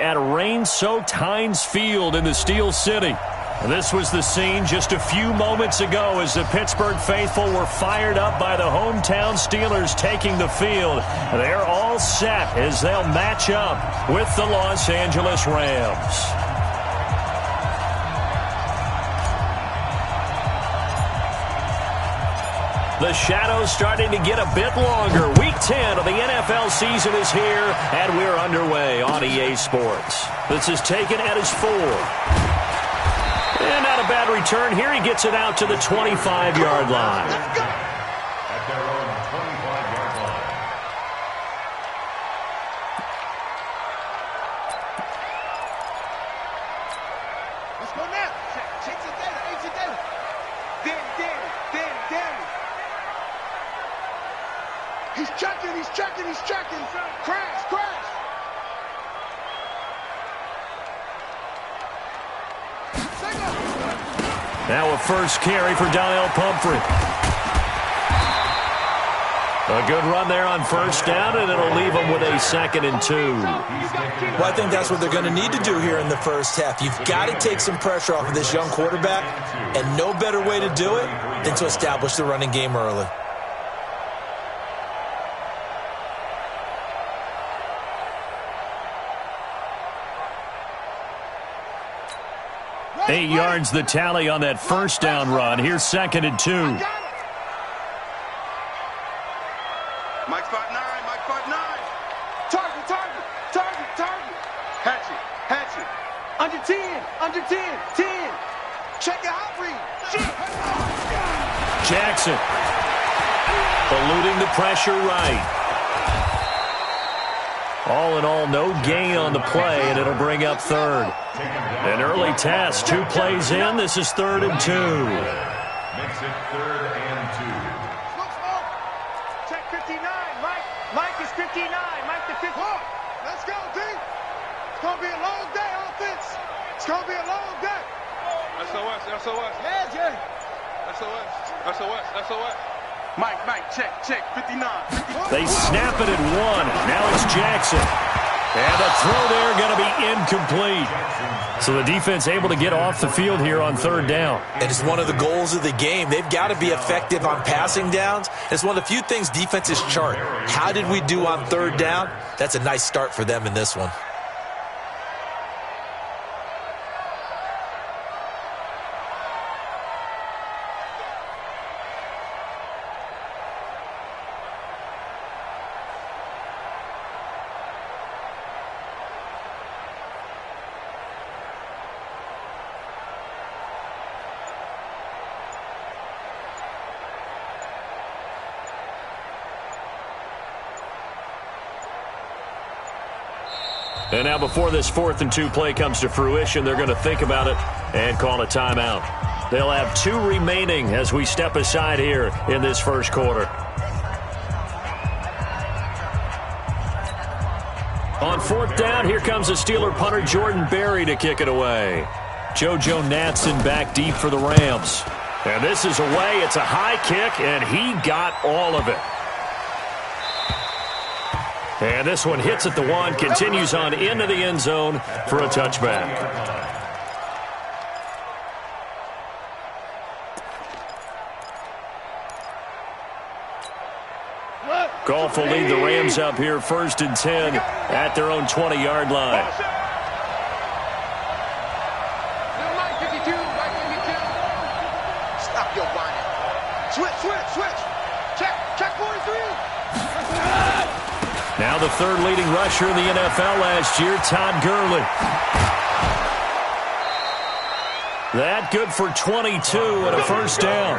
at rain-soaked Heinz Field in the Steel City. This was the scene just a few moments ago as the Pittsburgh faithful were fired up by the hometown Steelers taking the field. They're all set as they'll match up with the Los Angeles Rams. The shadow's starting to get a bit longer. Week 10 of the NFL season is here, and we're underway on EA Sports. This is taken at his 4. And not a bad return here. He gets it out to the 25-yard line. Let's go. At their own 25-yard line. Let's go now. Check your data. Danny. He's checking. Crash. Now a first carry for Donnell Pumphrey. A good run there on first down, and it'll leave them with a 2nd and 2. Well, I think that's what they're going to need to do here in the first half. You've got to take some pressure off of this young quarterback, and no better way to do it than to establish the running game early. Eight yards the tally on that first down run. Here's 2nd and 2. Mike 5'9". Target. Hatchet. Under 10. Check your out read. Jackson eluding the pressure right. All in all, no gain on the play, and it'll bring up 3rd. An early test, 2 plays in. This is 3rd and 2. Makes it 3rd and 2. Check 59. Mike is 59. Mike the 50. Let's go, D. It's going to be a long day, offense. It's going to be a long day. SOS. Yeah, Jay. SOS. Mike, check, 59. They snap it at 1. Now it's Jackson. And the throw there going to be incomplete. So the defense able to get off the field here on 3rd down. And it's one of the goals of the game. They've got to be effective on passing downs. It's one of the few things defenses chart. How did we do on 3rd down? That's a nice start for them in this one. And now before this 4th and 2 play comes to fruition, they're going to think about it and call a timeout. They'll have 2 remaining as we step aside here in this first quarter. On 4th down, here comes the Steeler punter Jordan Berry to kick it away. JoJo Natson back deep for the Rams. And this is away. It's a high kick, and he got all of it. And this one hits at the 1, continues on into the end zone for a touchback. Goff will lead the Rams up here 1st and 10 at their own 20-yard line. Stop your whining. Switch. Check 43. Now the 3rd leading rusher in the NFL last year, Todd Gurley. That good for 22 and a first down.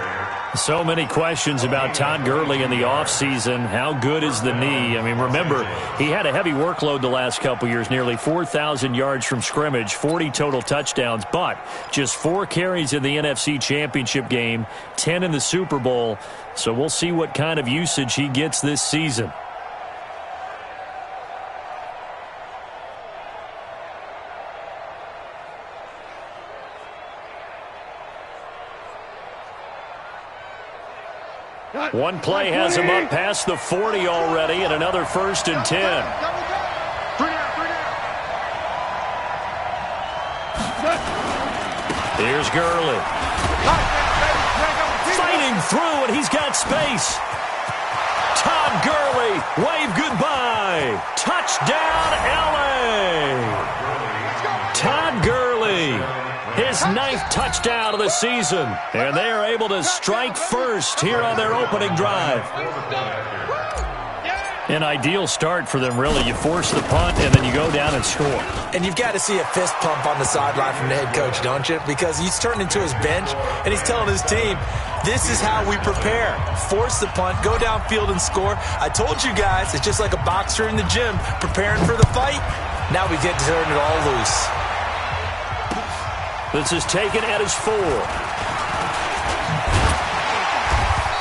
So many questions about Todd Gurley in the offseason. How good is the knee? I mean, remember, he had a heavy workload the last couple years, nearly 4,000 yards from scrimmage, 40 total touchdowns, but just 4 carries in the NFC Championship game, 10 in the Super Bowl. So we'll see what kind of usage he gets this season. One play has him up past the 40 already, and another 1st and 10. Here's Gurley. Fighting through, and he's got space. Todd Gurley, wave goodbye. Touchdown, L.A. Todd Gurley, his 9th touchdown of the season. And they are able to strike first here on their opening drive. An ideal start for them, really. You force the punt, and then you go down and score. And you've got to see a fist pump on the sideline from the head coach, don't you? Because he's turned into his bench, and he's telling his team, this is how we prepare. Force the punt, go downfield and score. I told you guys, it's just like a boxer in the gym preparing for the fight. Now we get to turn it all loose. This is taken at his 4.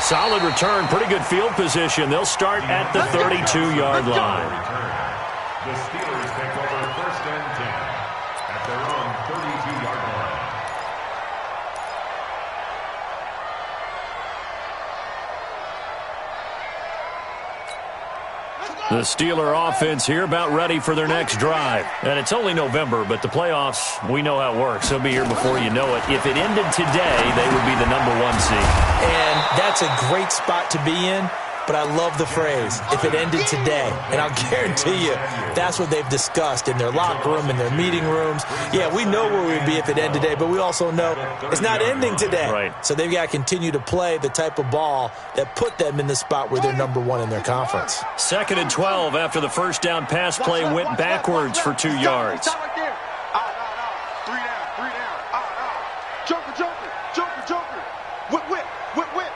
Solid return, pretty good field position. They'll start at the 32-yard line. The Steelers take over 1st and 10 at their own 32-yard line. The Steeler offense here about ready for their next drive. And it's only November, but the playoffs, we know how it works. They'll be here before you know it. If it ended today, they would be the #1 seed. And that's a great spot to be in, but I love the phrase, if it ended today. And I'll guarantee you, that's what they've discussed in their locker room, in their meeting rooms. Yeah, we know where we'd be if it ended today, but we also know it's not ending today. Right. So they've got to continue to play the type of ball that put them in the spot where they're #1 in their conference. 2nd and 12 after the first down pass play went backwards for 2 yards. Stop right there. Three down. Joker. Whip.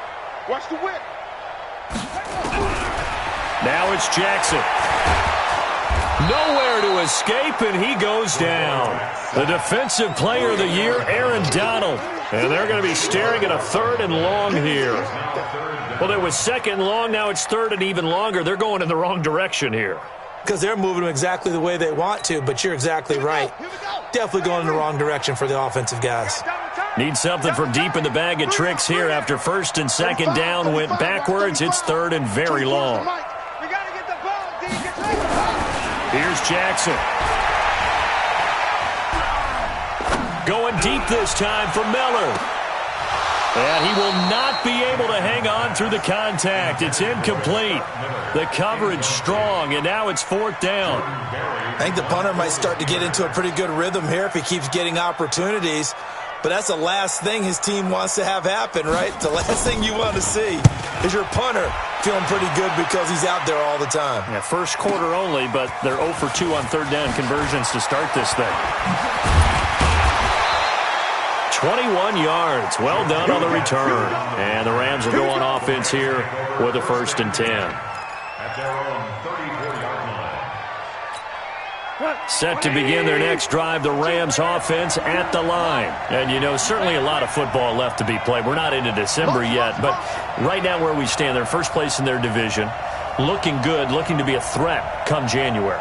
Watch the whip. Now it's Jackson. Nowhere to escape, and he goes down. The defensive player of the year, Aaron Donald. And they're going to be staring at a 3rd and long here. Well, it was 2nd and long. Now it's 3rd and even longer. They're going in the wrong direction here. Because they're moving them exactly the way they want to, but you're exactly right. Definitely going in the wrong direction for the offensive guys. Need something from deep in the bag of tricks here. After 1st and 2nd down went backwards, it's 3rd and very long. Here's Jackson. Going deep this time for Miller. And he will not be able to hang on through the contact. It's incomplete. The coverage strong, and now it's 4th down. I think the punter might start to get into a pretty good rhythm here if he keeps getting opportunities. But that's the last thing his team wants to have happen, right? The last thing you want to see is your punter feeling pretty good because he's out there all the time. Yeah, first quarter only, but they're 0 for 2 on 3rd down conversions to start this thing. 21 yards. Well done on the return. And the Rams will go on offense here with a 1st and 10. At their own 34-yard line. Set to begin their next drive, the Rams offense at the line. And, you know, certainly a lot of football left to be played. We're not into December yet, but right now where we stand, they're first place in their division. Looking good, looking to be a threat come January.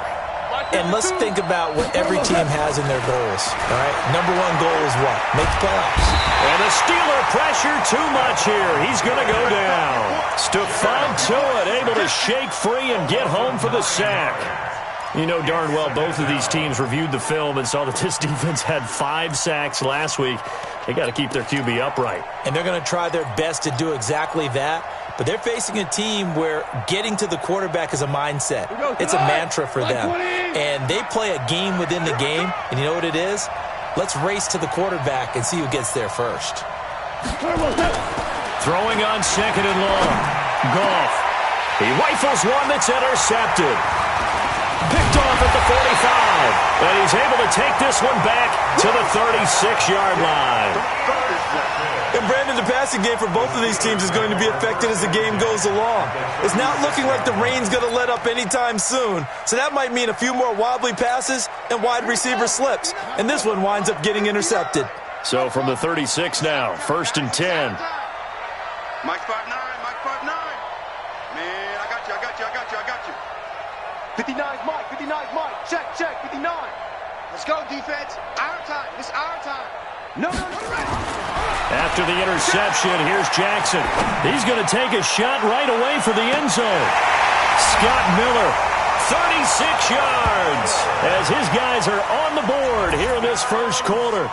And let's think about what every team has in their goals, all right? #1 goal is what? Make the playoffs. And the Steeler pressure too much here. He's going to go down. Stephon Tuitt able to shake free and get home for the sack. You know darn well both of these teams reviewed the film and saw that this defense had 5 sacks last week. They got to keep their QB upright. And they're going to try their best to do exactly that. But they're facing a team where getting to the quarterback is a mindset. It's a mantra for them. And they play a game within the game. And you know what it is? Let's race to the quarterback and see who gets there first. Throwing on 2nd and long. Goff. He rifles one that's intercepted. Picked off at the 45. And he's able to take this one back to the 36-yard line. And Brandon, the passing game for both of these teams is going to be affected as the game goes along. It's not looking like the rain's going to let up anytime soon. So that might mean a few more wobbly passes and wide receiver slips. And this one winds up getting intercepted. So from the 36 now, 1st and 10. Mike 5'9", Mike 5'9". Man, I got you. 59's Mike. Check, 59. Let's go, defense. Our time. It's our time. No. After the interception, here's Jackson. He's going to take a shot right away for the end zone. Scott Miller 36 yards as his guys are on the board here in this first quarter.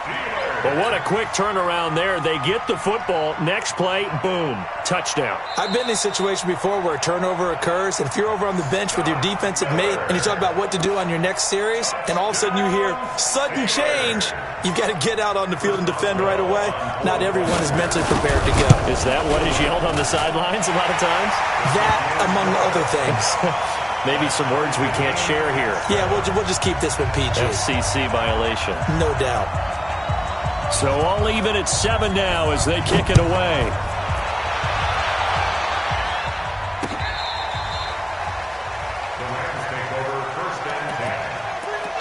But what a quick turnaround there. They get the football. Next play, boom, touchdown. I've been in a situation before where a turnover occurs, and if you're over on the bench with your defensive mate and you talk about what to do on your next series, and all of a sudden you hear sudden change, you've got to get out on the field and defend right away. Not everyone is mentally prepared to go. Is that what is yelled on the sidelines a lot of times? That, among other things. Maybe some words we can't share here. Yeah, we'll just keep this one PG. FCC violation. No doubt. So all even at 7 now as they kick it away. The Rams take over first and 10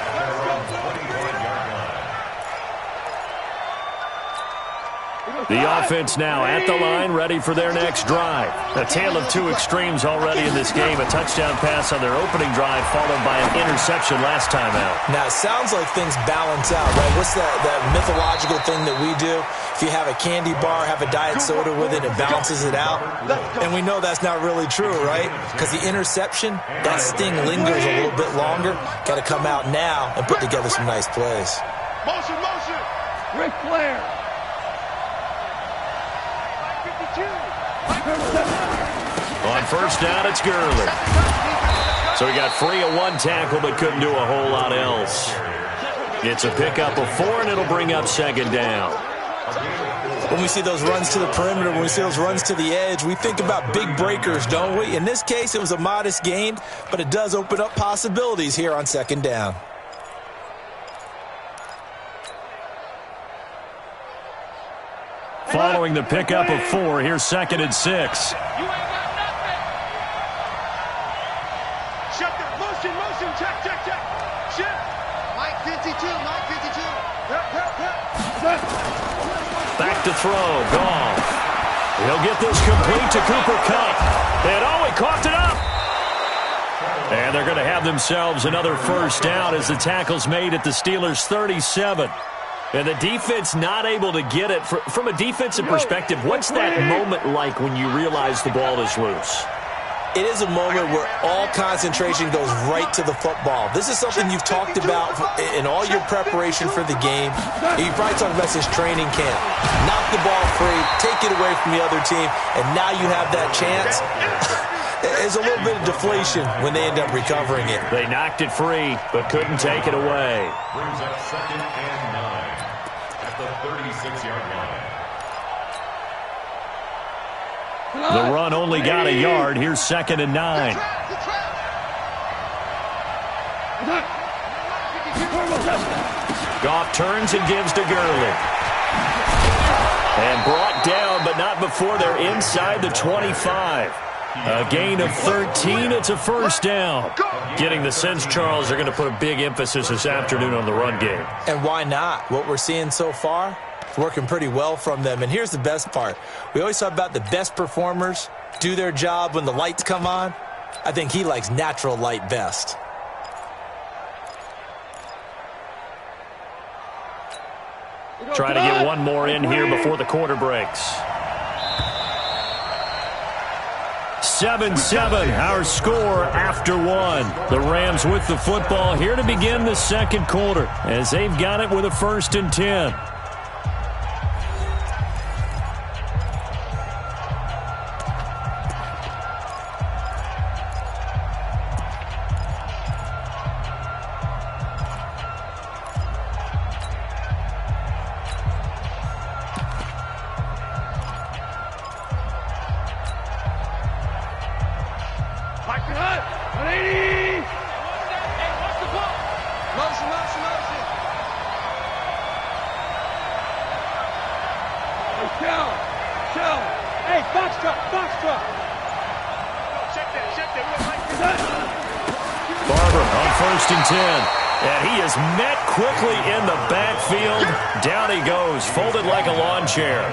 at their own 25-yard line. The offense now at the line, ready for their next drive. A tale of two extremes already in this game. A touchdown pass on their opening drive, followed by an interception last time out. Now, it sounds like things balance out, right? What's that mythological thing that we do? If you have a candy bar, have a diet soda with it, it balances it out. And we know that's not really true, right? Because the interception, that sting lingers a little bit longer. Got to come out now and put together some nice plays. Motion, motion. Ric Flair. On first down, it's Gurley. So he got free of one tackle, but couldn't do a whole lot else. It's a pickup of 4, and it'll bring up second down. When we see those runs to the perimeter, when we see those runs to the edge, we think about big breakers, don't we? In this case, it was a modest gain, but it does open up possibilities here on second down. Following the pickup of 4, here's second and 6. You ain't got nothing. Shut the motion, motion. Check, check, check. Shift. Mike 52, Mike 52. Back to throw, Goff. He'll get this complete to Cooper Kupp. And he coughed it up. And they're going to have themselves another first down as the tackle's made at the Steelers' 37. And the defense not able to get it. From a defensive perspective, what's that moment like when you realize the ball is loose? It is a moment where all concentration goes right to the football. This is something you've talked about in all your preparation for the game. You probably talked about since training camp. Knock the ball free, take it away from the other team, and now you have that chance. There's a little bit of deflation when they end up recovering it. They knocked it free, but couldn't take it away. Brings up second and 9 at the 36-yard line. The run only got a yard. Here's second and 9. Goff turns and gives to Gurley. And brought down, but not before they're inside the 25. A gain of 13. It's a first down. Getting the sense, Charles, they're going to put a big emphasis this afternoon on the run game. And why not? What we're seeing so far, it's working pretty well from them. And here's the best part. We always talk about the best performers do their job when the lights come on. I think he likes natural light best. Trying to get one more in here before the quarter breaks. 7-7, our score after 1. The Rams with the football here to begin the second quarter as they've got it with a first and 10. Barber on first and 10. And he is met quickly in the backfield. Down he goes, folded like a lawn chair.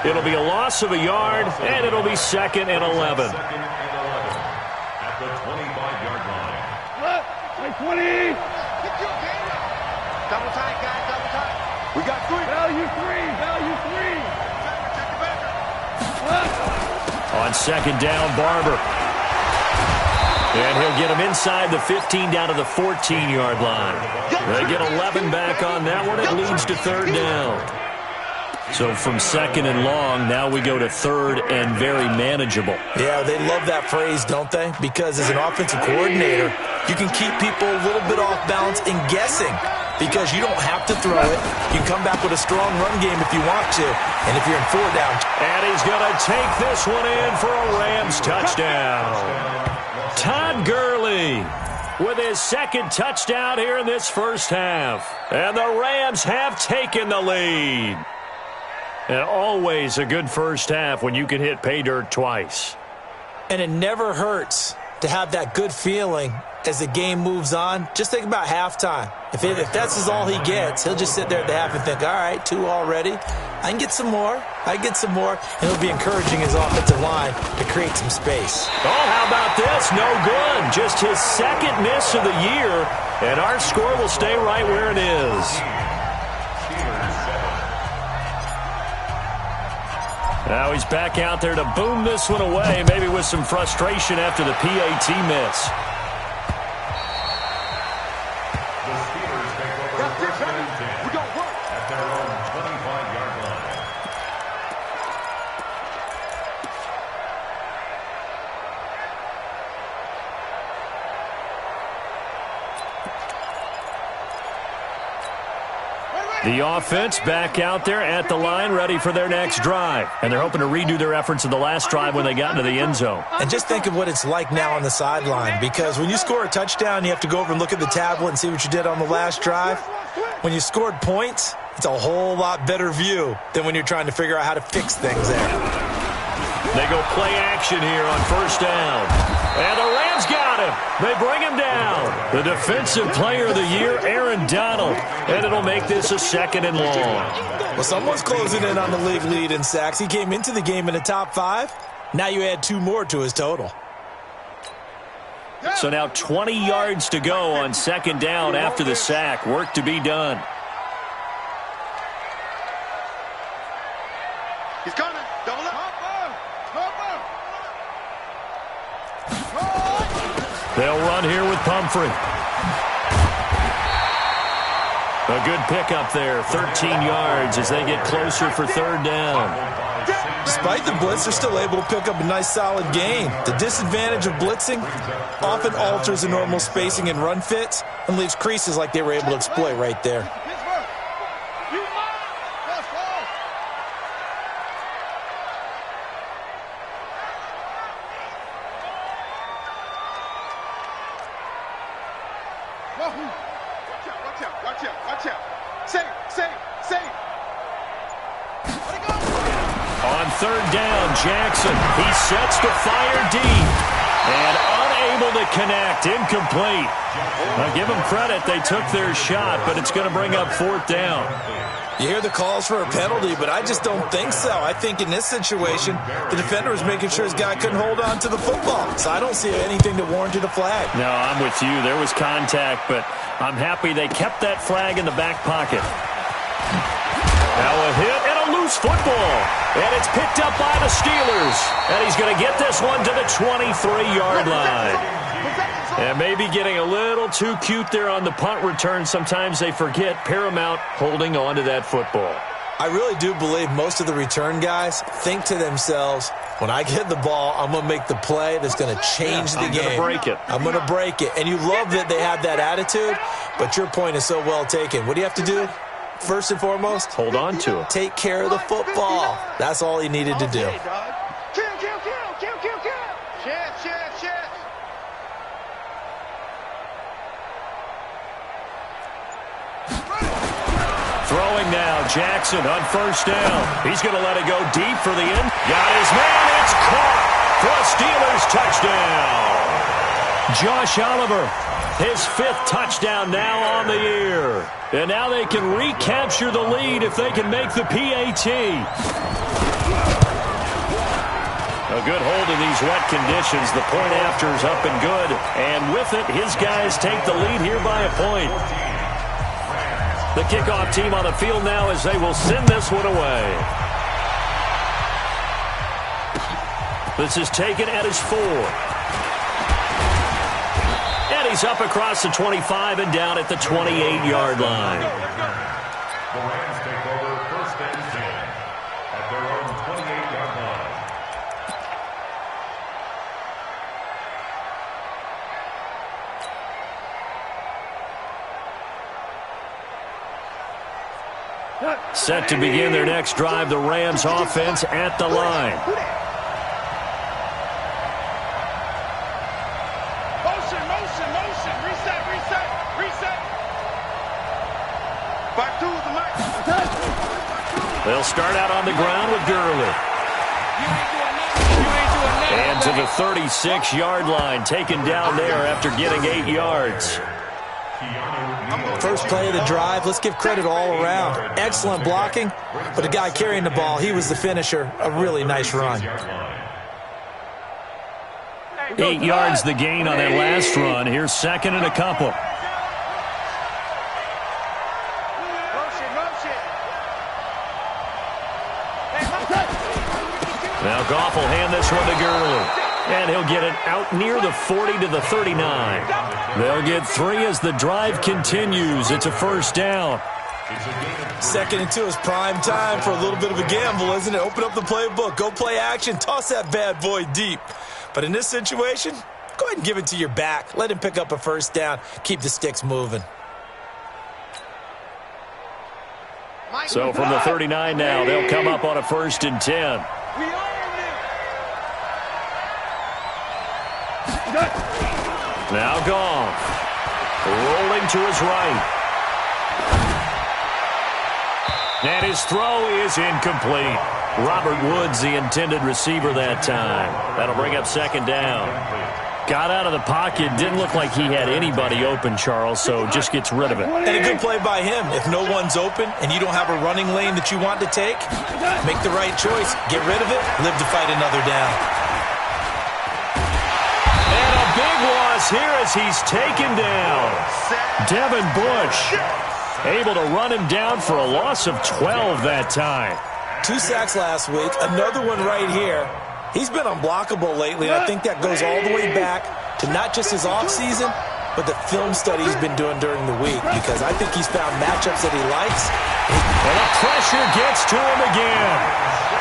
It'll be a loss of a yard, and it'll be second and 11. At the 25-yard line. 20. Double tight, guys, double tight. We got 3. Value 3. Value 3. On second down, Barber. And he'll get him inside the 15 down to the 14-yard line. They get 11 back on that one. It leads to third down. So from second and long, now we go to third and very manageable. Yeah, they love that phrase, don't they? Because as an offensive coordinator, you can keep people a little bit off balance and guessing because you don't have to throw it. You can come back with a strong run game if you want to. And if you're in four down. And he's going to take this one in for a Rams touchdown. Todd Gurley with his second touchdown here in this first half. And the Rams have taken the lead. And always a good first half when you can hit pay dirt twice. And it never hurts to have that good feeling as the game moves on. Just think about halftime. If that's all he gets, he'll just sit there at the half and think, all right, 2 already. I can get some more. And he'll be encouraging his offensive line to create some space. Oh, how about this? No good. Just his second miss of the year. And our score will stay right where it is. Now he's back out there to boom this one away, maybe with some frustration after the PAT miss. The Steelers take over first and 10 at their own 25-yard line. The offense back out there at the line, ready for their next drive. And they're hoping to redo their efforts of the last drive when they got into the end zone. And just think of what it's like now on the sideline, because when you score a touchdown, you have to go over and look at the tablet and see what you did on the last drive. When you scored points, it's a whole lot better view than when you're trying to figure out how to fix things there. They go play action here on first down. And the Rams got him. They bring him down. The defensive player of the year, Aaron Donald. And it'll make this a second and long. Well, someone's closing in on the league lead in sacks. He came into the game in the top 5. Now you add 2 more to his total. So now 20 yards to go on second down after the sack. Work to be done. He's coming. Double up. They'll run here with Pumphrey. A good pickup there, 13 yards as they get closer for third down. Despite the blitz, they're still able to pick up a nice solid gain. The disadvantage of blitzing often alters the normal spacing and run fits and leaves creases like they were able to exploit right there. Watch out. Save. On third down, Jackson. He sets to fire deep. And unable to connect. Incomplete. Now give them credit. They took their shot, but it's going to bring up fourth down. You hear the calls for a penalty, but I just don't think so. I think in this situation, the defender was making sure his guy couldn't hold on to the football. So I don't see anything that warranted a flag. No, I'm with you. There was contact, but I'm happy they kept that flag in the back pocket. Now a hit and a loose football. And it's picked up by the Steelers. And he's going to get this one to the 23-yard line. And maybe getting a little too cute there on the punt return. Sometimes they forget Paramount holding on to that football. I really do believe most of the return guys think to themselves, when I get the ball, I'm going to make the play that's going to change the game. I'm going to break it. I'm going to break it. And you love that they have that attitude, but your point is so well taken. What do you have to do? First and foremost, hold on to it. Take care of the football. That's all he needed to do. Kill. Shit. Throwing now, Jackson on first down. He's going to let it go deep for the end. Got his man. It's caught for a Steelers touchdown. Josh Oliver, his 5th touchdown now on the year. And now they can recapture the lead if they can make the PAT. A good hold in these wet conditions. The point after is up and good. And with it, his guys take the lead here by a point. The kickoff team on the field now as they will send this one away. This is taken at his 4. he's up across the 25 and down at the 28-yard line. The Rams take over first and 10 at their own 28-yard line. Set to begin their next drive, the Rams offense at the line. Motion, motion, motion. Reset, reset, reset. Back two with the mic. They'll start out on the ground with Gurley. And to the 36-yard line, taken down there after getting 8 yards. First play of the drive, let's give credit all around. Excellent blocking, but the guy carrying the ball, he was the finisher. A really nice run. 8 yards the gain on that last run. Here's second and a couple. Motion, motion. Now Goff will hand this one to Gurley. And he'll get it out near the 40 to the 39. They'll get 3 as the drive continues. It's a first down. Second and 2 is prime time for a little bit of a gamble, isn't it? Open up the playbook, go play action, toss that bad boy deep. But in this situation, go ahead and give it to your back. Let him pick up a first down. Keep the sticks moving. So from the 39 now, they'll come up on a first and 10. Now Goff, rolling to his right. And his throw is incomplete. Robert Woods, the intended receiver that time. That'll bring up second down. Got out of the pocket, didn't look like he had anybody open, Charles, so just gets rid of it. And a good play by him. If no one's open and you don't have a running lane that you want to take, make the right choice. Get rid of it, live to fight another down. Big loss here as he's taken down. Devin Bush able to run him down for a loss of 12 that time. 2 sacks last week, another one right here. He's been unblockable lately, and I think that goes all the way back to not just his offseason, but the film study he's been doing during the week, because I think he's found matchups that he likes. And the pressure gets to him again.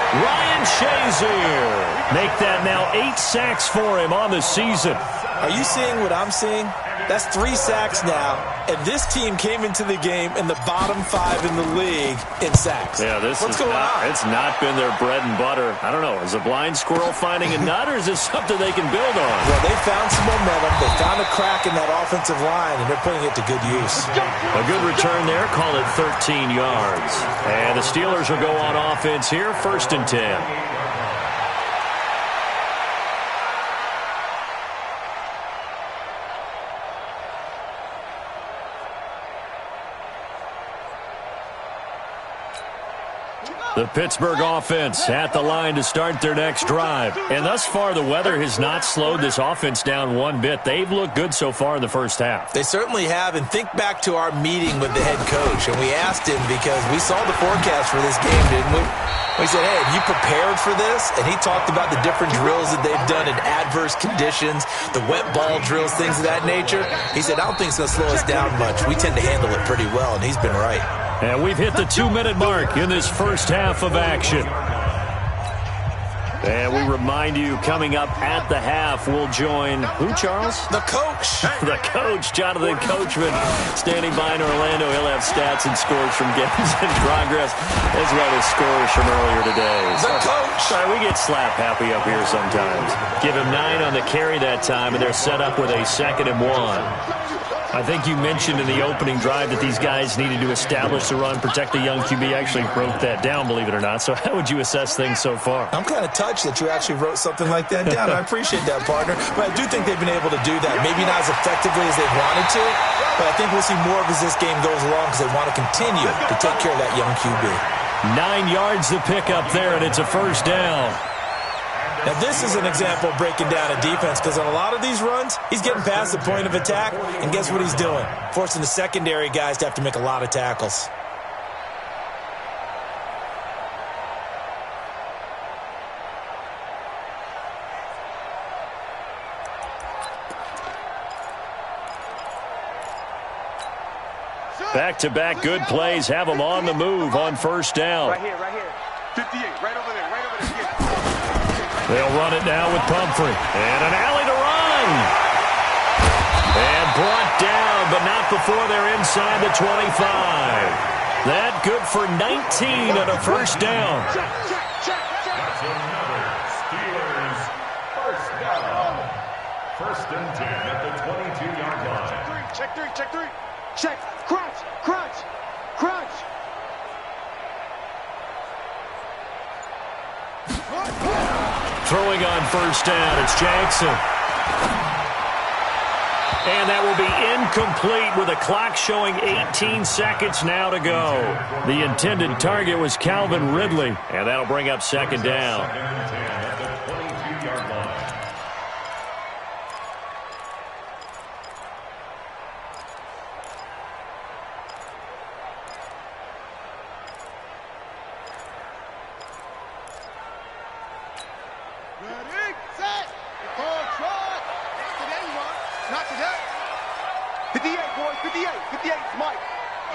Ryan Shazier make that now 8 sacks for him on the season. Are you seeing what I'm seeing? That's 3 sacks now, and this team came into the game in the bottom 5 in the league in sacks. Yeah, What's going on? It's not been their bread and butter. I don't know. Is a blind squirrel finding a nut, or is this something they can build on? Well, they found some momentum. They found a crack in that offensive line, and they're putting it to good use. A good return there. Call it 13 yards. And the Steelers will go on offense here, first and 10. The Pittsburgh offense at the line to start their next drive. And thus far, the weather has not slowed this offense down one bit. They've looked good so far in the first half. They certainly have. And think back to our meeting with the head coach. And we asked him, because we saw the forecast for this game, didn't we? We said, hey, have you prepared for this? And he talked about the different drills that they've done in adverse conditions, the wet ball drills, things of that nature. He said, I don't think it's going to slow us down much. We tend to handle it pretty well, and he's been right. And we've hit the 2-minute mark in this first half of action. And we remind you, coming up at the half, we'll join who, Charles? The coach. The coach, Jonathan Coachman, standing by in Orlando. He'll have stats and scores from games in progress, as well as scores from earlier today. The coach. Sorry, we get slap happy up here sometimes. Give him 9 on the carry that time, and they're set up with a 2nd and 1. I think you mentioned in the opening drive that these guys needed to establish the run, protect the young QB. Actually wrote that down, believe it or not. So how would you assess things so far? I'm kind of touched that you actually wrote something like that down. I appreciate that, partner. But I do think they've been able to do that. Maybe not as effectively as they wanted to, but I think we'll see more of as this game goes along, because they want to continue to take care of that young QB. 9 yards to pick up there, and it's a first down. Now, this is an example of breaking down a defense, because on a lot of these runs, he's getting past the point of attack, and guess what he's doing? Forcing the secondary guys to have to make a lot of tackles. Back-to-back good plays have them on the move on first down. Right here. 58, right over there. They'll run it now with Pumphrey. And an alley to run. And brought down, but not before they're inside the 25. That good for 19 on a first down. That's another Steelers first down. First and 10 at the 22-yard line. Check three. Check. Crunch. Throwing on first down, it's Jackson. And that will be incomplete with a clock showing 18 seconds now to go. The intended target was Calvin Ridley, and that'll bring up second down. Second and 10 at the 22-yard line. Ready, set, control. Today, not today. 58, boys, 58, Mike.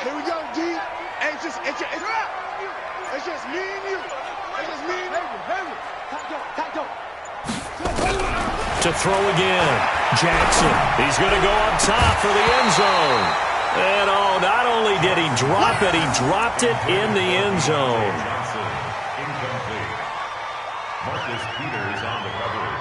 Here we go, G. It's just me and you. Tight up. To throw again, Jackson. He's going to go up top for the end zone. And not only did he drop it, he dropped it in the end zone. Johnson, incomplete. Marcus Peters on the coverage.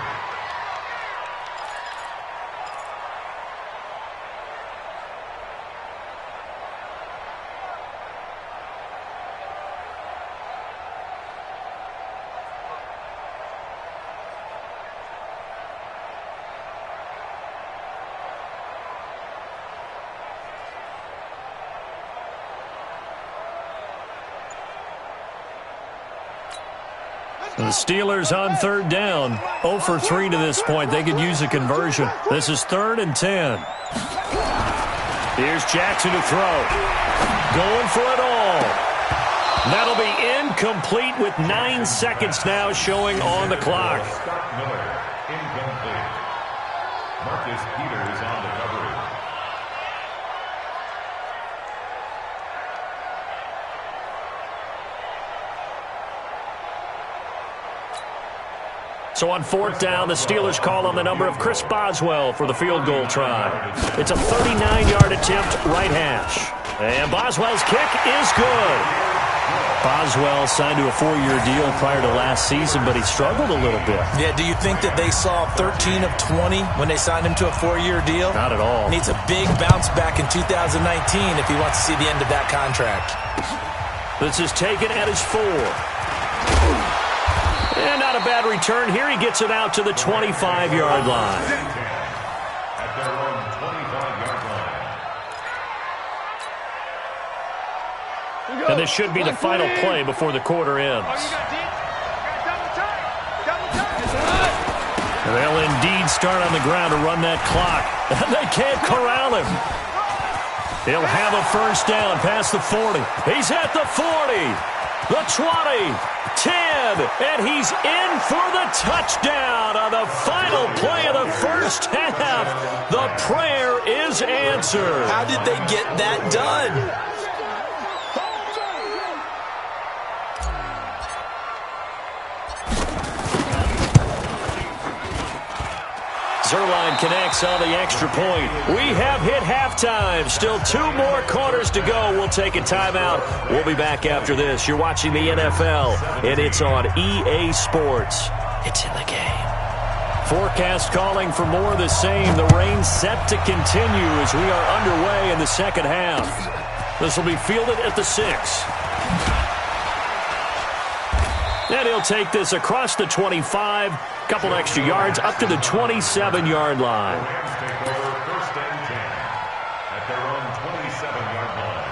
The Steelers on third down. 0 for 3 to this point. They could use a conversion. This is 3rd and 10. Here's Jackson to throw. Going for it all. That'll be incomplete with 9 seconds now showing on the clock. Scott Miller, incomplete. Marcus Peters on the coverage. So on 4th down, the Steelers call on the number of Chris Boswell for the field goal try. It's a 39-yard attempt, right hash. And Boswell's kick is good. Boswell signed to a 4-year deal prior to last season, but he struggled a little bit. Yeah, do you think that they saw 13 of 20 when they signed him to a 4-year deal? Not at all. Needs a big bounce back in 2019 if he wants to see the end of that contract. This is taken at his 4. And not a bad return. Here he gets it out to the 25-yard line. At their own 25-yard line. And this should be the final play before the quarter ends. And they'll indeed start on the ground to run that clock. And they can't corral him. He'll have a first down past the 40. He's at the 40, the 20. 10, and he's in for the touchdown on the final play of the first half. The prayer is answered. How did they get that done? Zerline connects on the extra point. We have hit halftime. Still 2 more quarters to go. We'll take a timeout. We'll be back after this. You're watching the NFL, and it's on EA Sports. It's in the game. Forecast calling for more of the same. The rain set to continue as we are underway in the second half. This will be fielded at the 6. And he'll take this across the 25, couple extra yards, up to the 27-yard line. Rams take over first and 10 at their own 27-yard line.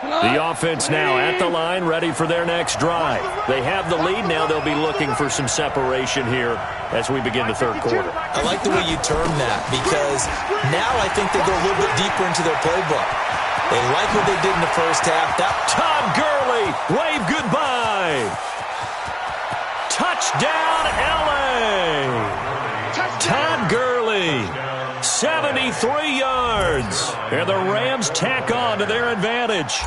The offense now at the line, ready for their next drive. They have the lead. Now they'll be looking for some separation here as we begin the third quarter. I like the way you term that because now I think they go a little bit deeper into their playbook. They like what they did in the first half. Todd Gurley, wave goodbye. Touchdown, LA. Todd Gurley, 73 yards. And the Rams tack on to their advantage.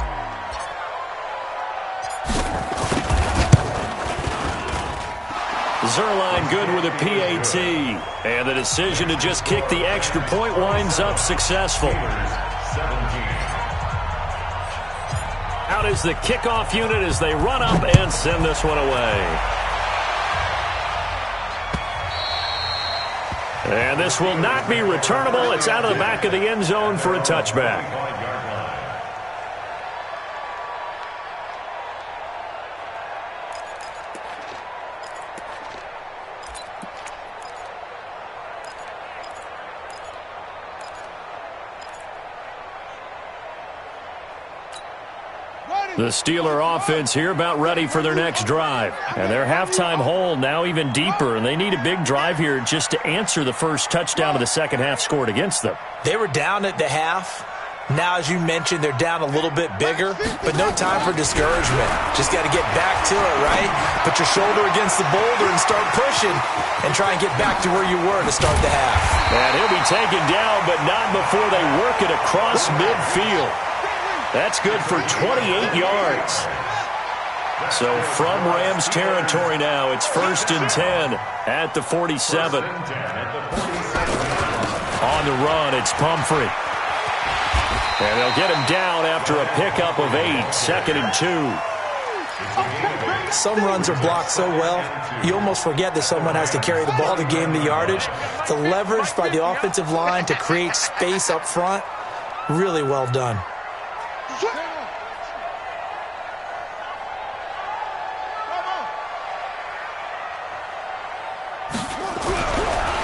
Zerline good with a PAT. And the decision to just kick the extra point winds up successful. Out is the kickoff unit as they run up and send this one away. And this will not be returnable. It's out of the back of the end zone for a touchback. The Steeler offense here about ready for their next drive. And their halftime hole now even deeper, and they need a big drive here just to answer the first touchdown of the second half scored against them. They were down at the half. Now, as you mentioned, they're down a little bit bigger, but no time for discouragement. Just got to get back to it, right? Put your shoulder against the boulder and start pushing and try and get back to where you were to start the half. And he'll be taken down, but not before they work it across midfield. That's good for 28 yards. So from Rams territory now, it's 1st and 10 at the 47. On the run, it's Pumphrey. And they'll get him down after a pickup of 8, 2nd and 2. Some runs are blocked so well, you almost forget that someone has to carry the ball to gain the yardage. The leverage by the offensive line to create space up front, really well done.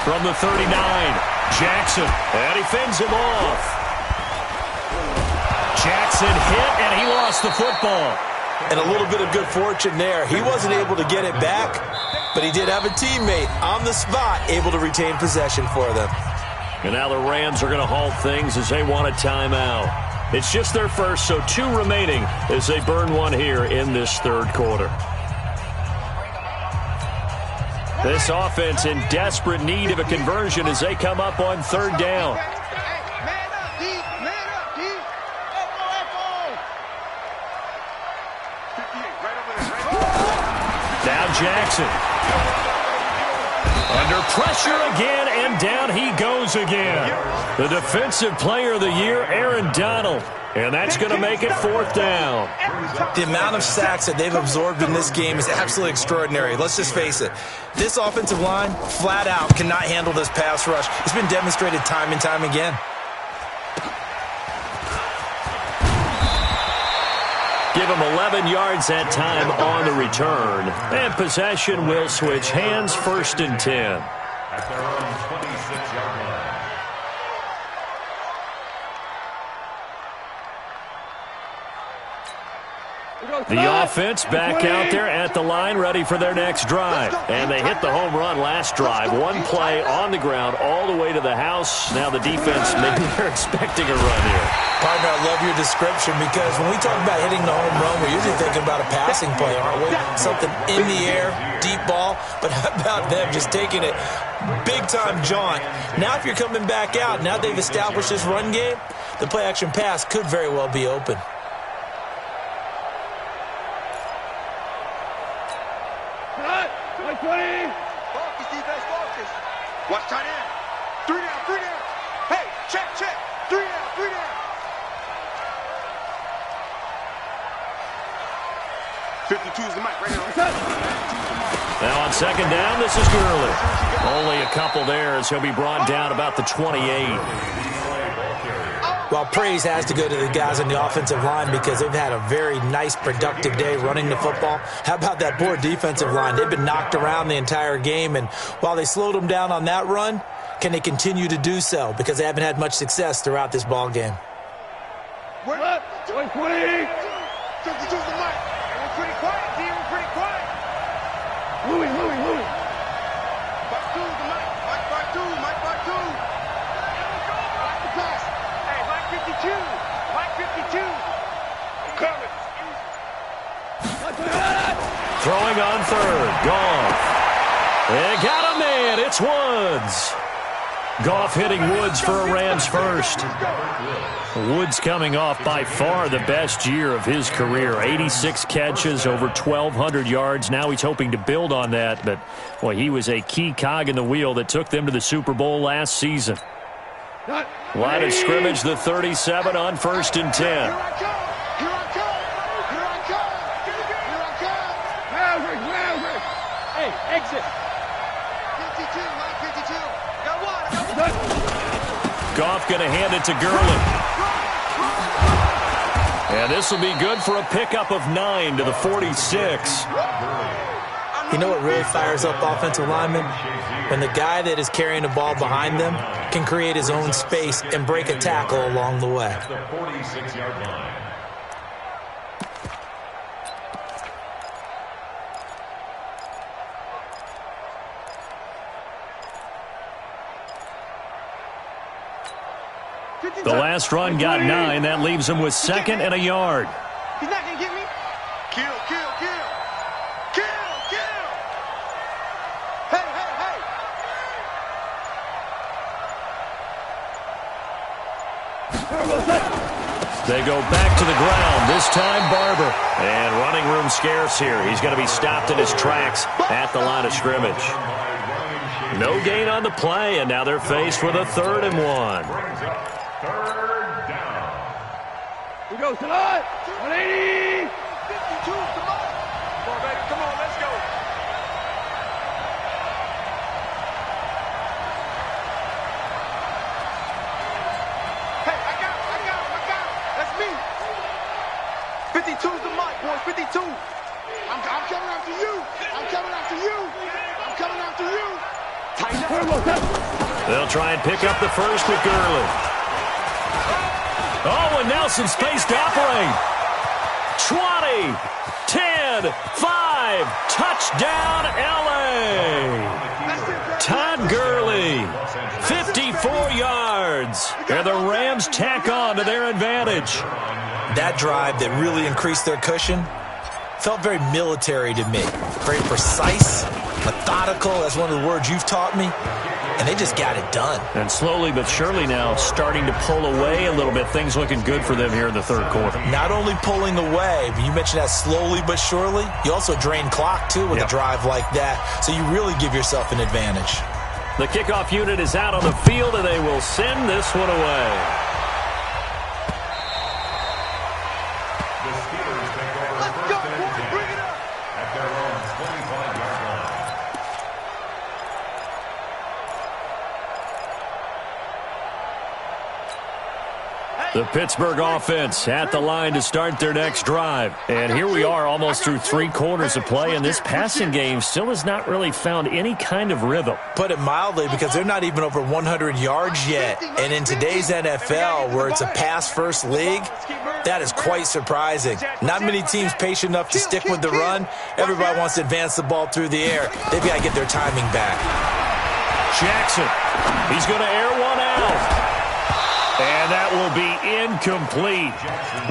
From the 39, Jackson, and he fends him off. Jackson hit, and he lost the football. And a little bit of good fortune there. He wasn't able to get it back, but he did have a teammate on the spot able to retain possession for them. And now the Rams are going to halt things as they want a timeout. It's just their first, so 2 remaining as they burn one here in this third quarter. This offense in desperate need of a conversion as they come up on 3rd down. Now Jackson. Under pressure again, and down he goes again. The defensive player of the year, Aaron Donald. And that's going to make it 4th down. The amount of sacks that they've absorbed in this game is absolutely extraordinary. Let's just face it. This offensive line, flat out, cannot handle this pass rush. It's been demonstrated time and time again. Give him 11 yards that time on the return. And possession will switch hands, 1st and 10. At their own 26-yard line. The offense back out there at the line, ready for their next drive. And they hit the home run last drive. One play on the ground all the way to the house. Now the defense, maybe they're expecting a run here. Partner, I love your description because when we talk about hitting the home run, we're usually thinking about a passing play, aren't we? Something in the air, deep ball. But how about them just taking it big-time jaunt? Now if you're coming back out, now they've established this run game, the play-action pass could very well be open. Focus, defense, focus. Watch tight end. 3 down, 3 down. Hey, check. 3 down, 3 down. 52 is the mic right now. Now on 2nd down, this is Gurley. Only a couple there as he'll be brought down about the 28. Well, praise has to go to the guys on the offensive line because they've had a very nice, productive day running the football. How about that poor defensive line? They've been knocked around the entire game, and while they slowed them down on that run, can they continue to do so? Because they haven't had much success throughout this ball game. What? 52 is the mic. We're pretty quiet, D. We're pretty quiet. Louis. Mike 2 is the mic. Mike 2. Mike 2. Hey, Mike 52. Mike 52. Throwing on third. Goff. They got a man. It's Woods. Goff hitting Woods for a Rams first. Woods coming off by far the best year of his career. 86 catches, over 1,200 yards. Now he's hoping to build on that. But, boy, he was a key cog in the wheel that took them to the Super Bowl last season. Line of scrimmage, the 37 on 1st and 10. Hey, exit. 52, Mike, 52. Got one. Goff going to hand it to Gurley. And this will be good for a pickup of 9 to the 46. You know what really fires up offensive linemen? When the guy that is carrying the ball behind them can create his own space and break a tackle along the way. The 46-yard line. The last run got 9. That leaves him with 2nd and a yard. He's not going to get me. Kill, kill, kill. Kill, kill. Hey, hey, hey. They go back to the ground. This time Barber. And running room scarce here. He's going to be stopped in his tracks at the line of scrimmage. No gain on the play, and now they're faced with a 3rd and 1. Third down. We go, Salad. 180. 52, come on. Come on, baby, come on, let's go. Hey, I got him. That's me. 52's the mic, boys, 52. I'm coming after you. I'm coming after you. I'm coming after you. Tighten up. They'll try and pick up the first with Gurley. Oh, and Nelson space to operate. 20, 10, 5, touchdown LA. Todd Gurley, 54 yards. And the Rams tack on to their advantage. That drive that really increased their cushion felt very military to me. Very precise, methodical. That's one of the words you've taught me. And they just got it done. And slowly but surely now starting to pull away a little bit. Things looking good for them here in the 3rd quarter. Not only pulling away, but you mentioned that slowly but surely. You also drain clock, too, with a drive like that. So you really give yourself an advantage. The kickoff unit is out on the field, and they will send this one away. The Steelers take over first and 10 at their own 25-yard line. The Pittsburgh offense at the line to start their next drive. And here we are almost through 3 quarters of play, and this passing game still has not really found any kind of rhythm. Put it mildly, because they're not even over 100 yards yet. And in today's NFL, where it's a pass-first league, that is quite surprising. Not many teams patient enough to stick with the run. Everybody wants to advance the ball through the air. They've got to get their timing back. Jackson, he's going to air one out. And that will be incomplete.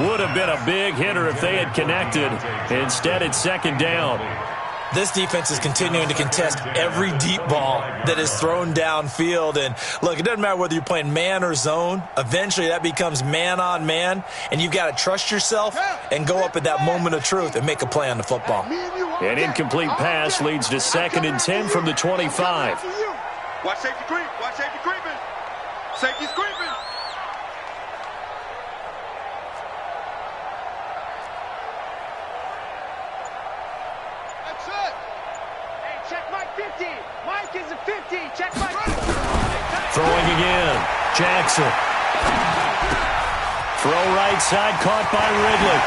Would have been a big hitter if they had connected. Instead, it's 2nd down. This defense is continuing to contest every deep ball that is thrown downfield. And, look, it doesn't matter whether you're playing man or zone. Eventually, that becomes man-on-man. And you've got to trust yourself and go up at that moment of truth and make a play on the football. An incomplete pass leads to 2nd and 10 from the 25. Watch safety creep. Watch safety creeping. Safety's creeping. Mike is a 50. Check Mike. Throwing again. Jackson. Throw right side, caught by Ridley.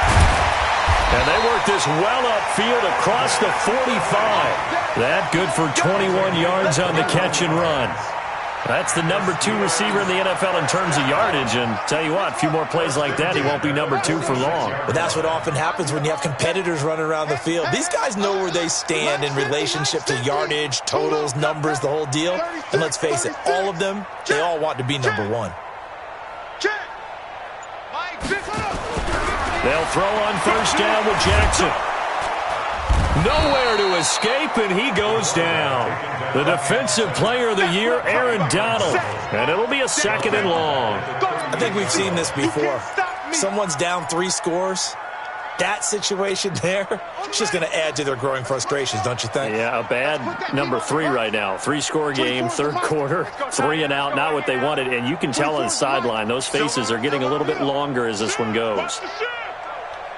And they work this well upfield across the 45. That good for 21 yards on the catch and run. That's the number 2 receiver in the NFL in terms of yardage. And tell you what, a few more plays like that, he won't be number 2 for long. But that's what often happens when you have competitors running around the field. These guys know where they stand in relationship to yardage, totals, numbers, the whole deal. And let's face it, all of them, they all want to be number 1. They'll throw on 1st down with Jackson. Nowhere to escape, and he goes down. The Defensive Player of the Year, Aaron Donald. And it'll be a 2nd and long. I think we've seen this before. Someone's down 3 scores. That situation there, it's just going to add to their growing frustrations, don't you think? Yeah, a bad number 3 right now. 3-score game, 3rd quarter, 3 and out, not what they wanted. And you can tell on the sideline, those faces are getting a little bit longer as this one goes.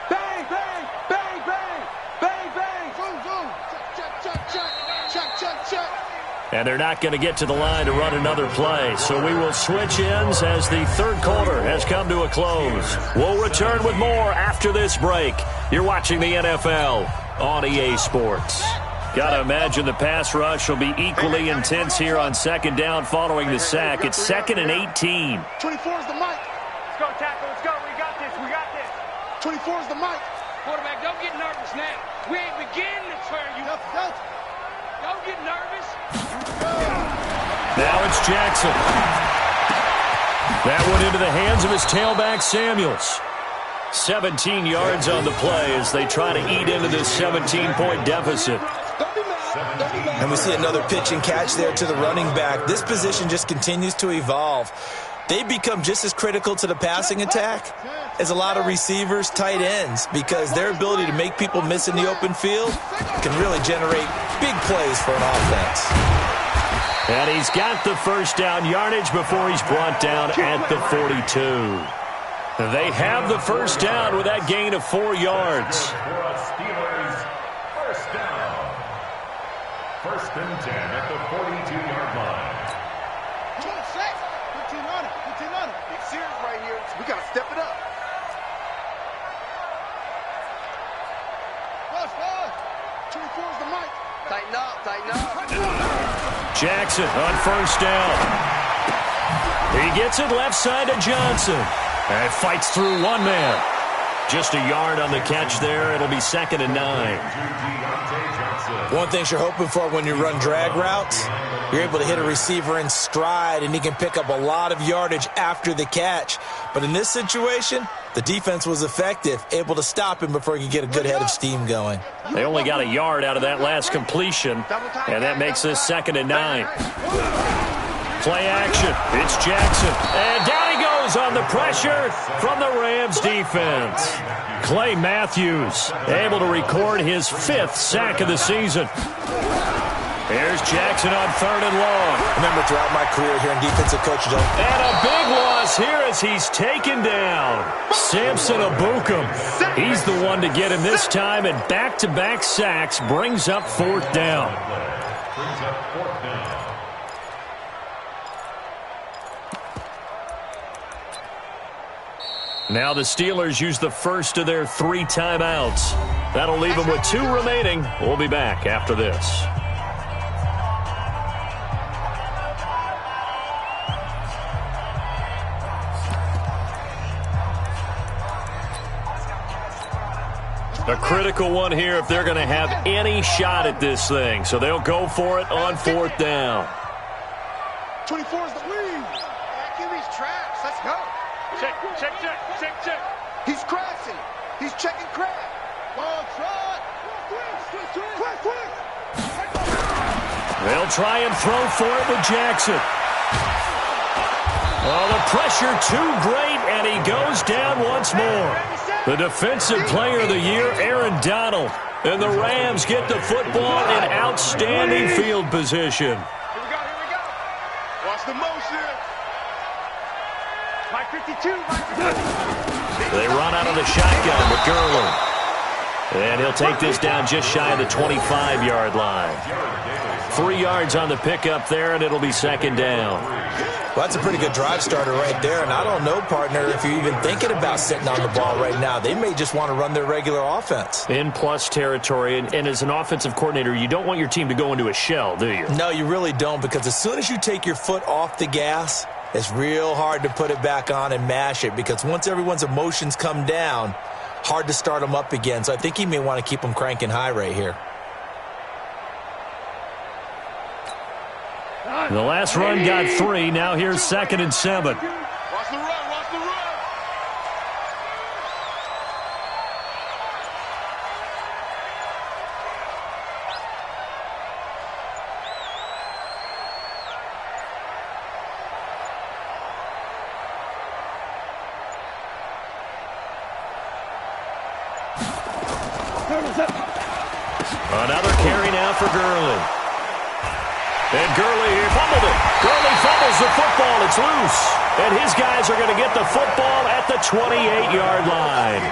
Bang, bang, bang, bang, bang, bang. Boom, boom. Check. And they're not going to get to the line to run another play. So we will switch ends as the 3rd quarter has come to a close. We'll return with more after this break. You're watching the NFL on EA Sports. Got to imagine the pass rush will be equally intense here on 2nd down following the sack. It's 2nd and 18. 24 is the mic. Let's go, tackle. Let's go. We got this. 24 is the mic. Quarterback, don't get nervous now. We ain't beginning to turn you. Don't get nervous. Now it's Jackson. That went into the hands of his tailback, Samuels. 17 yards on the play as they try to eat into this 17-point deficit. And we see another pitch and catch there to the running back. This position just continues to evolve. They become just as critical to the passing attack as a lot of receivers, tight ends, because their ability to make people miss in the open field can really generate big plays for an offense. And he's got the 1st down yardage before he's brought down at the 42. They have the 1st down with that gain of 4 yards. Steelers, 1st down. 1st and 10 at the 42-yard line. Come on, Shaq. 15 on it. Big series right here. We got to step it up. Rush. 24 is the mic. Tighten up. Jackson on 1st down. He gets it left side to Johnson. And fights through one man. Just a yard on the catch there. It'll be 2nd and 9. One thing you're hoping for when you run drag routes, you're able to hit a receiver in stride, and he can pick up a lot of yardage after the catch. But in this situation, the defense was effective, able to stop him before he could get a good head of steam going. They only got a yard out of that last completion, and that makes this 2nd and 9. Play action. It's Jackson. And down he goes on the pressure from the Rams defense. Clay Matthews able to record his 5th sack of the season. Here's Jackson on 3rd and long. Remember, throughout my career here in defensive coaching, and a big loss here as he's taken down. Samson Abukum. He's the one to get him this time, and back-to-back sacks brings up 4th down. Now the Steelers use the 1st of their 3 timeouts. That'll leave them with 2 remaining. We'll be back after this. A critical one here if they're going to have any shot at this thing. So they'll go for it on 4th down. 24 is the lead. QB's traps. Let's go. Check. He's crashing. He's checking crash. Ball trot. Quick. They'll try and throw for it with Jackson. Oh, the pressure too great, and he goes down once more. The Defensive Player of the Year, Aaron Donald. And the Rams get the football in outstanding field position. Here we go. Watch the motion. Mike 52. They run out of the shotgun with Gurley. And he'll take this down just shy of the 25-yard line. 3 yards on the pickup there, and it'll be 2nd down. Well, that's a pretty good drive starter right there. And I don't know, partner, if you're even thinking about sitting on the ball right now. They may just want to run their regular offense. In plus territory. And as an offensive coordinator, you don't want your team to go into a shell, do you? No, you really don't, because as soon as you take your foot off the gas, it's real hard to put it back on and mash it, because once everyone's emotions come down, hard to start them up again. So I think he may want to keep them cranking high right here. The last run got 3. Now here's 2nd and 7. Watch the run. Another carry now for Gurley. And Gurley fumbled it. Gurley fumbles the football. It's loose. And his guys are going to get the football at the 28-yard line.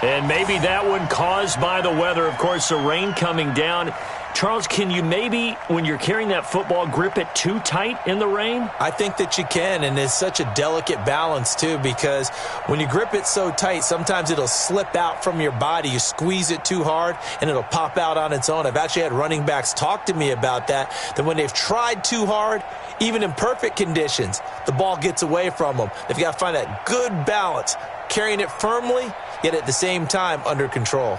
And maybe that one caused by the weather. Of course, the rain coming down. Charles, can you maybe, when you're carrying that football, grip it too tight in the rain? I think that you can, and it's such a delicate balance, too, because when you grip it so tight, sometimes it'll slip out from your body. You squeeze it too hard, and it'll pop out on its own. I've actually had running backs talk to me about that when they've tried too hard, even in perfect conditions, the ball gets away from them. They've got to find that good balance, carrying it firmly, yet at the same time under control.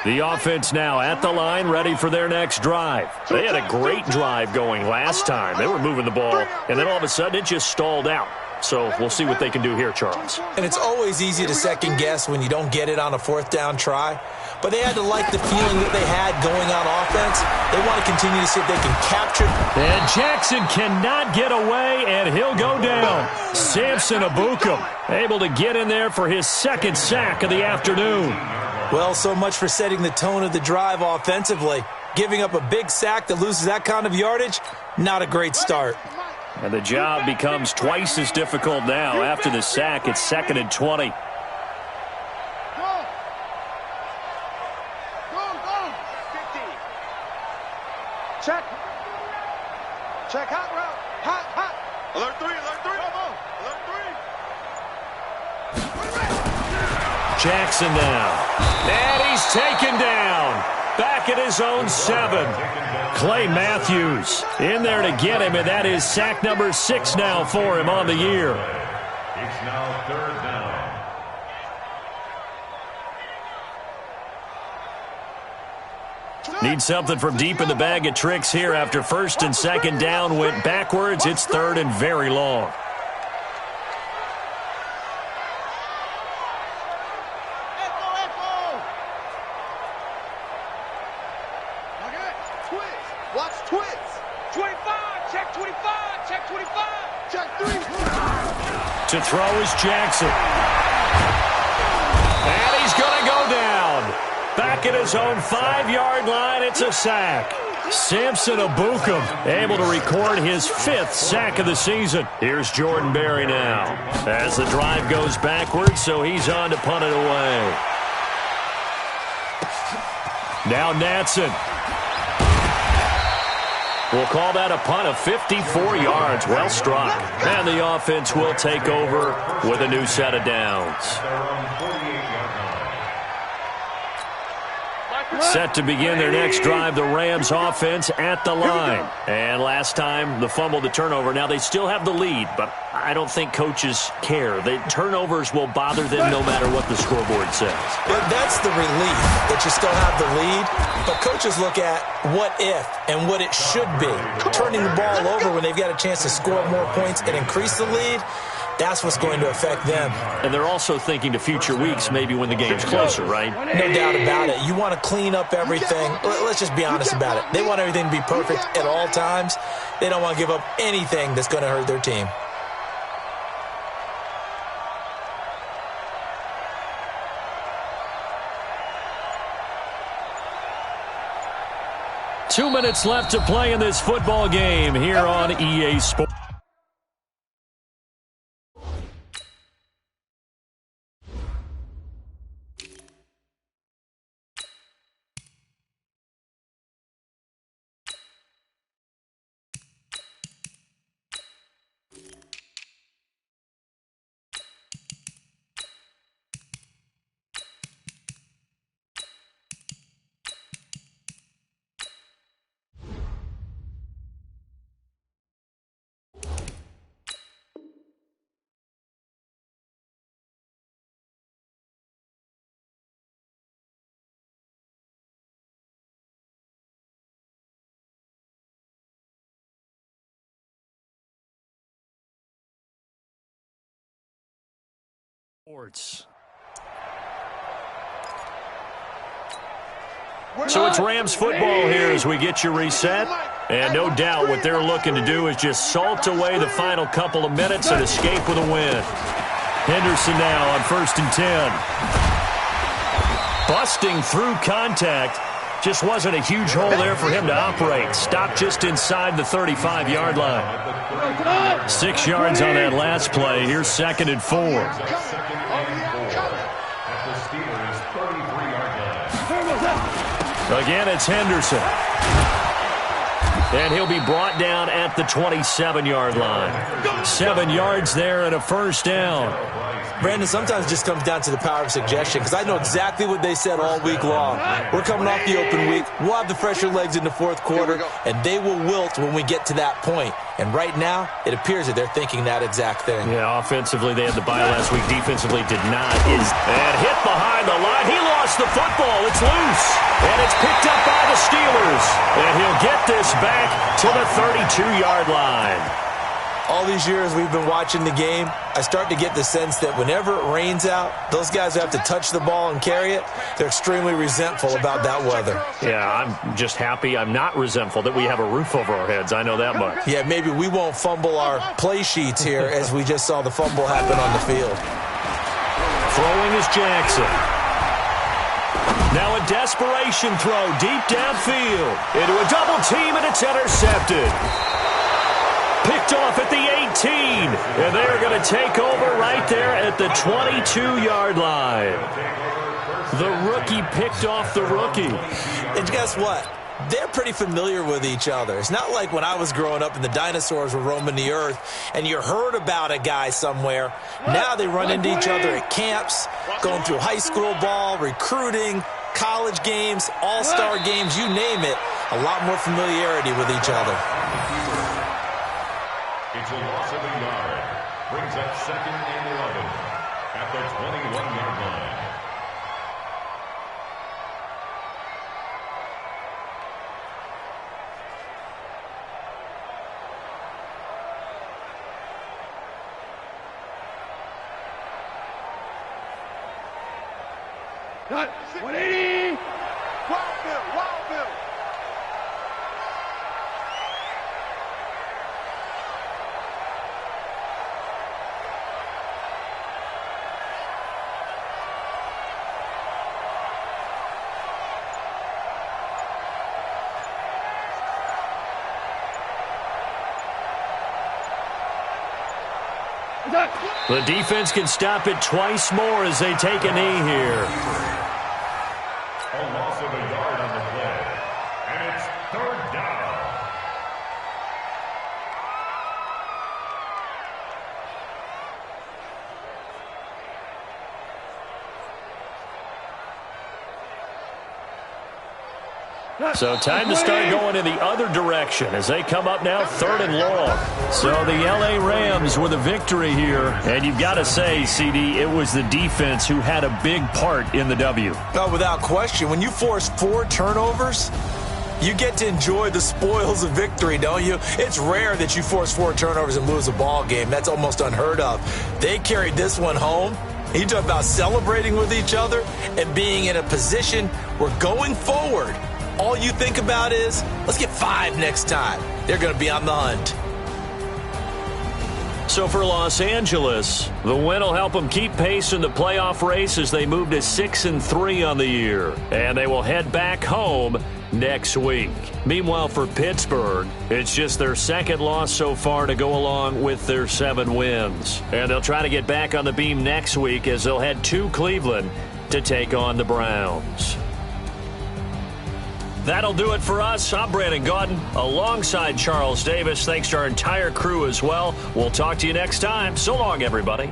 The offense now at the line, ready for their next drive. They had a great drive going last time. They were moving the ball, and then all of a sudden it just stalled out. So we'll see what they can do here, Charles. And it's always easy to second guess when you don't get it on a fourth down try. But they had to like the feeling that they had going on offense. They want to continue to see if they can capture. And Jackson cannot get away, and he'll go down. Samson Abukum able to get in there for his second sack of the afternoon. Well, so much for setting the tone of the drive offensively. Giving up a big sack that loses that kind of yardage, not a great start. And the job becomes twice as difficult now. After the sack, it's 2nd and 20. Check. Check hot route. Hot. Alert 3. Jackson now. And he's taken down. Back at his own 7. Clay Matthews in there to get him, and that is sack number 6 now for him on the year. It's now 3rd down. Need something from deep in the bag of tricks here after 1st and 2nd down went backwards. It's 3rd and very long. Watch twits. 25. Check 25. Check 25. Check 3. To throw is Jackson. And he's going to go down. Back at his own 5-yard line, it's a sack. Samson Abukum able to record his 5th sack of the season. Here's Jordan Berry now as the drive goes backwards, so he's on to punt it away. Now Natson. We'll call that a punt of 54 yards. Well struck. And the offense will take over with a new set of downs. Set to begin their next drive, the Rams offense at the line. And last time, the fumble, the turnover. Now, they still have the lead, but I don't think coaches care. The turnovers will bother them no matter what the scoreboard says. But that's the relief that you still have the lead. But coaches look at what if and what it should be. Turning the ball over when they've got a chance to score more points and increase the lead, that's what's going to affect them. And they're also thinking to future weeks, maybe when the game's closer, right? No doubt about it. You want to clean up everything. Let's just be honest about it. They want everything to be perfect at all times. They don't want to give up anything that's going to hurt their team. Two minutes left to play in this football game here on EA Sports. Sports. So it's Rams football here as we get you reset. And no doubt what they're looking to do is just salt away the final couple of minutes and escape with a win. Henderson now on 1st and 10. Busting through contact. Just wasn't a huge hole there for him to operate. Stopped just inside the 35-yard line. 6 yards on that last play. Here's 2nd and 4. Again, it's Henderson. And he'll be brought down at the 27-yard line. 7 yards there and a first down. Brandon, sometimes it just comes down to the power of suggestion, because I know exactly what they said all week long. We're coming off the open week. We'll have the fresher legs in the fourth quarter, and they will wilt when we get to that point. And right now, it appears that they're thinking that exact thing. Yeah, offensively, they had the bye last week. Defensively, did not. And hit behind the line. He lost the football. It's loose. And it's picked up by the Steelers. And he'll get this back to the 32-yard line. All these years we've been watching the game, I start to get the sense that whenever it rains out, those guys who have to touch the ball and carry it, they're extremely resentful about that weather. Yeah, I'm just happy I'm not resentful that we have a roof over our heads. I know that much. Yeah, maybe we won't fumble our play sheets here as we just saw the fumble happen on the field. Throwing is Jackson. Now a desperation throw deep downfield into a double team, and it's intercepted. Picked off at the 18, and they're going to take over right there at the 22-yard line. The rookie picked off the rookie. And guess what? They're pretty familiar with each other. It's not like when I was growing up and the dinosaurs were roaming the earth and you heard about a guy somewhere. Now they run into each other at camps, going through high school ball, recruiting, college games, all-star games, you name it. A lot more familiarity with each other. It's a loss of a yard. Brings up 2nd and 11 at the 21-yard line. Got 180. Wild Bill, Wild Bill. The defense can stop it twice more as they take a knee here. A loss of a yard on the play. And it's 3rd down. So time to start going in the other direction as they come up now 3rd and long. So the L.A. Rams with a victory here. And you've got to say, CD, it was the defense who had a big part in the W. Oh, without question. When you force 4 turnovers, you get to enjoy the spoils of victory, don't you? It's rare that you force 4 turnovers and lose a ball game. That's almost unheard of. They carried this one home. You talk about celebrating with each other and being in a position where going forward, all you think about is, let's get 5 next time. They're going to be on the hunt. So for Los Angeles, the win will help them keep pace in the playoff race as they move to 6-3 on the year. And they will head back home next week. Meanwhile, for Pittsburgh, it's just their 2nd loss so far to go along with their 7 wins. And they'll try to get back on the beam next week as they'll head to Cleveland to take on the Browns. That'll do it for us. I'm Brandon Gaudin alongside Charles Davis. Thanks to our entire crew as well. We'll talk to you next time. So long, everybody.